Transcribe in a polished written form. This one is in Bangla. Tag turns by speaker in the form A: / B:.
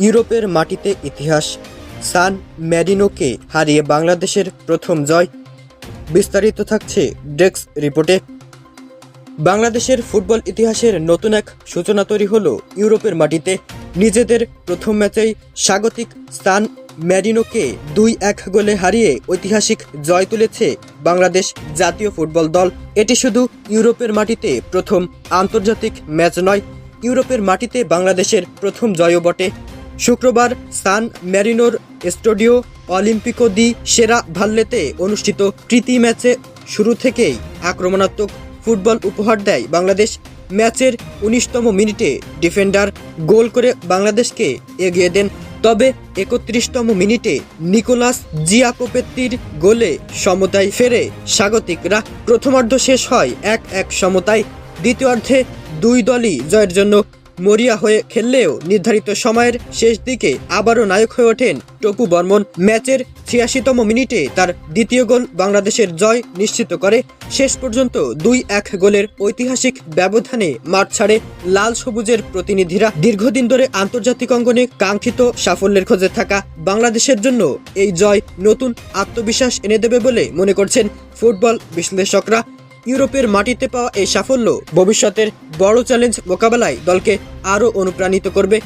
A: ইউরোপের মাটিতে ইতিহাস, সান ম্যারিনোকে হারিয়ে বাংলাদেশের প্রথম জয়। বিস্তারিত থাকছে ডেস্ক রিপোর্টে। বাংলাদেশের ফুটবল ইতিহাসের নতুন এক সূচনা তৈরি হলো ইউরোপের মাটিতে। নিজেদের প্রথম ম্যাচেই স্বাগতিক সান ম্যারিনোকে 2-1 গোলে হারিয়ে ঐতিহাসিক জয় তুলেছে বাংলাদেশ জাতীয় ফুটবল দল। এটি শুধু ইউরোপের মাটিতে প্রথম আন্তর্জাতিক ম্যাচ নয়, ইউরোপের মাটিতে বাংলাদেশের প্রথম জয়ও বটে। শুক্রবার সান ম্যারিনোর স্টেডিও অলিম্পিকো দি সেরা ভাল্লেতে অনুষ্ঠিত প্রীতি ম্যাচে শুরু থেকেই আক্রমণাত্মক ফুটবল উপহার দেয় বাংলাদেশ। ম্যাচের 19তম মিনিটে ডিফেন্ডার গোল করে বাংলাদেশকে এগিয়ে দেন, তবে 31তম মিনিটে নিকোলাস জিয়াকোপেত্তির গোলে সমতায় ফেরে স্বাগতিকরা। প্রথমার্ধ শেষ হয় 1-1 সমতায়। দ্বিতীয়ার্ধে দুই দলই জয়ের জন্য মরিয়া হয়ে খেললেও নির্ধারিত সময়ের শেষ দিকে আবারও নায়ক হয়ে ওঠেন টপু বর্মন। ম্যাচের 86তম মিনিটে তার দ্বিতীয় গোল বাংলাদেশের জয় নিশ্চিত করে। শেষ পর্যন্ত 2-1 গোলের ঐতিহাসিক ব্যবধানে মাঠ ছাড়ে লাল সবুজের প্রতিনিধিরা। দীর্ঘদিন ধরে আন্তর্জাতিক অঙ্গনে কাঙ্ক্ষিত সাফল্যের খোঁজে থাকা বাংলাদেশের জন্য এই জয় নতুন আত্মবিশ্বাস এনে দেবে বলে মনে করছেন ফুটবল বিশ্লেষকরা। ইউরোপের মাটিতে পাওয়া এই সাফল্য ভবিষ্যতের বড় চ্যালেঞ্জ মোকাবেলায় দলকে আরও অনুপ্রাণিত করবে।